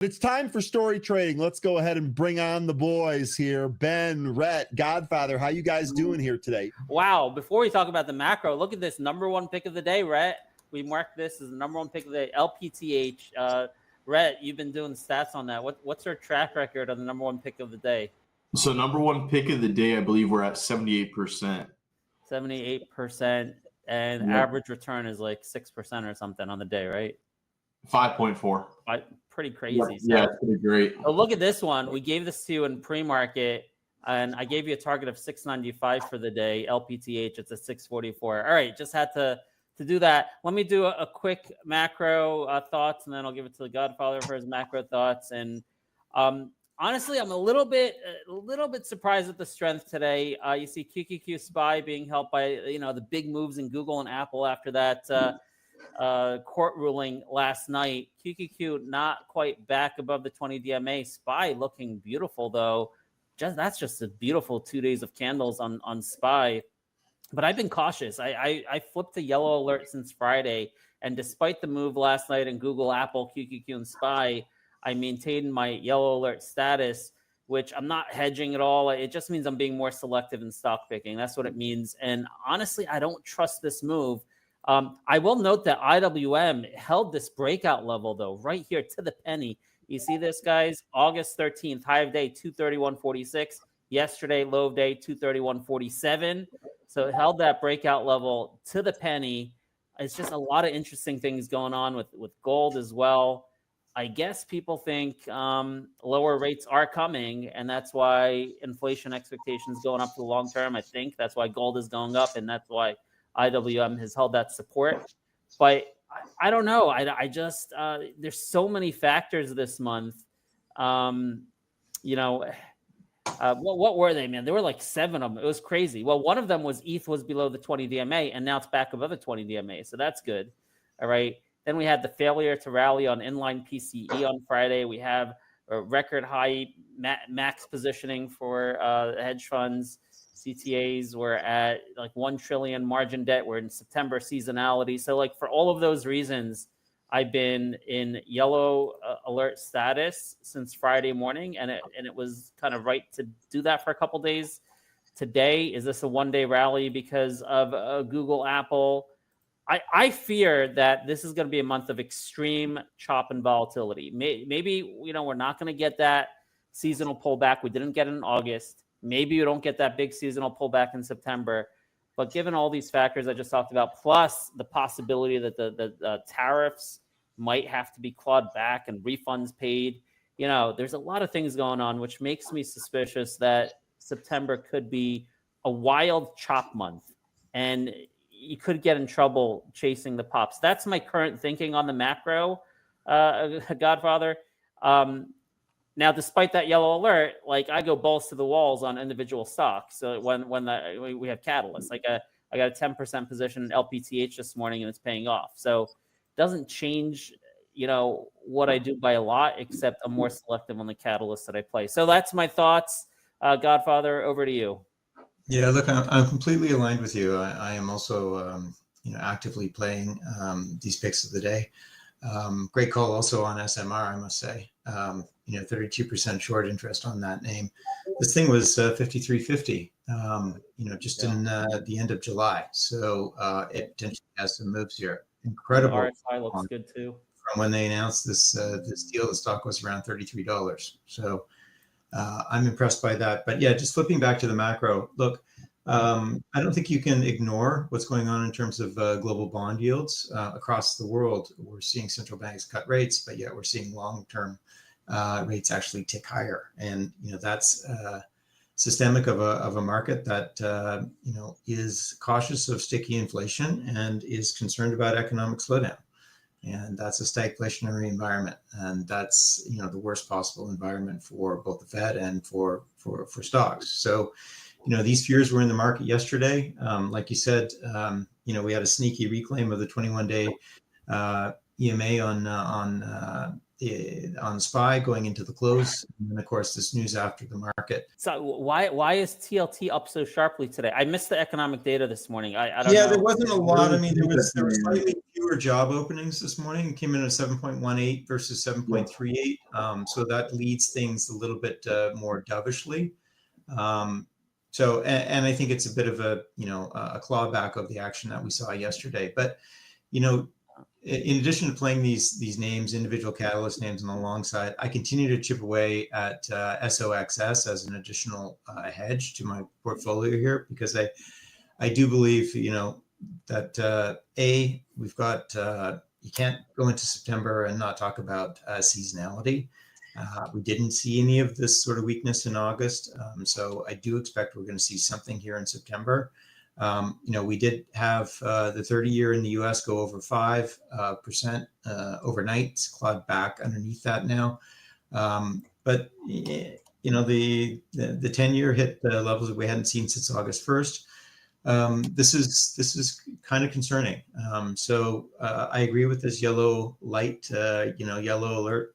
It's time for story trading. Let's go ahead and bring on the boys here. Ben, Rhett, Godfather, how you guys doing here today? Wow. Before we talk about the macro, look at this number one pick of the day, Rhett. We marked this as the number one pick of the day, LPTH. Rhett, you've been doing stats on that. What's our track record of the number one pick of the day? So number one pick of the day, I believe we're at 78%. 78%. And average return is like 6% or something on the day, right? 5.4. Pretty crazy. Yeah, it's pretty great. So look at this one. We gave this to you in pre-market, and I gave you a target of 695 for the day. LPTH, it's a 644. All right, just had to do that. Let me do a quick macro thoughts, and then I'll give it to the Godfather for his macro thoughts. And honestly, I'm a little bit surprised at the strength today. You see QQQ SPY being helped by the big moves in Google and Apple after that court ruling last night. QQQ not quite back above the 20 DMA. SPY looking beautiful though. That's just a beautiful 2 days of candles on SPY. But I've been cautious. I flipped to yellow alert since Friday, and despite the move last night in Google, Apple, QQQ, and SPY, I maintained my yellow alert status, which I'm not hedging at all. It just means I'm being more selective in stock picking. That's what it means. And honestly, I don't trust this move. I will note that IWM held this breakout level, though, right here to the penny. You see this, guys? August 13th, high of day, 231.46. Yesterday, low of day, 231.47. So it held that breakout level to the penny. It's just a lot of interesting things going on with gold as well. I guess people think lower rates are coming, and that's why inflation expectations going up for the long term. I think that's why gold is going up, and that's why IWM has held that support. But I don't know. I just there's so many factors this month. What were they, man? There were like 7 of them. It was crazy. Well, one of them was ETH was below the 20 DMA, and now it's back above the 20 DMA. So that's good. All right. Then we had the failure to rally on inline PCE on Friday. We have a record high max positioning for hedge funds. CTAs were at like 1 trillion margin debt. We're in September seasonality. So like for all of those reasons, I've been in yellow alert status since Friday morning, and it was kind of right to do that for a couple days. Today, is this a one-day rally because of Google, Apple? I fear that this is going to be a month of extreme chop and volatility. Maybe we're not going to get that seasonal pullback. We didn't get it in August. Maybe you don't get that big seasonal pullback in September. But given all these factors I just talked about, plus the possibility that the tariffs might have to be clawed back and refunds paid, there's a lot of things going on, which makes me suspicious that September could be a wild chop month. And you could get in trouble chasing the pops. That's my current thinking on the macro, Godfather. Now, despite that yellow alert, like I go balls to the walls on individual stocks. So when we have catalysts, like I got a 10% position in LPTH this morning, and it's paying off. So it doesn't change, what I do by a lot, except I'm more selective on the catalysts that I play. So that's my thoughts. Godfather, over to you. Yeah, look, I'm completely aligned with you. I am also, actively playing these picks of the day. Great call also on SMR, I must say. 32% short interest on that name. This thing was 53.50, in the end of July. So it potentially has some moves here. Incredible. RSI looks good too. From when they announced this deal, the stock was around $33. So I'm impressed by that. But yeah, just flipping back to the macro, look, I don't think you can ignore what's going on in terms of global bond yields across the world. We're seeing central banks cut rates, but yet we're seeing long-term rates actually tick higher. And, that's systemic of a market that, is cautious of sticky inflation and is concerned about economic slowdown. And that's a stagflationary environment. And that's, the worst possible environment for both the Fed and for stocks. So, these fears were in the market yesterday. Like you said, we had a sneaky reclaim of the 21-day EMA on SPY going into the close, and then of course this news after the market. So why is TLT up so sharply today? I missed the economic data this morning. I don't know. There wasn't a lot. I mean, there were slightly fewer job openings this morning. Came in at 7.18 versus 7.38. So that leads things a little bit more dovishly. And I think it's a bit of a, a clawback of the action that we saw yesterday. But, in addition to playing these names, individual catalyst names on the long side, I continue to chip away at SOXS as an additional hedge to my portfolio here, because I do believe, that we've got, you can't go into September and not talk about seasonality. We didn't see any of this sort of weakness in August. So I do expect we're going to see something here in September. We did have the 30-year in the US go over 5% overnight. It's clawed back underneath that now. But the 10-year hit the levels that we hadn't seen since August 1st. This is kind of concerning. So I agree with this yellow light, yellow alert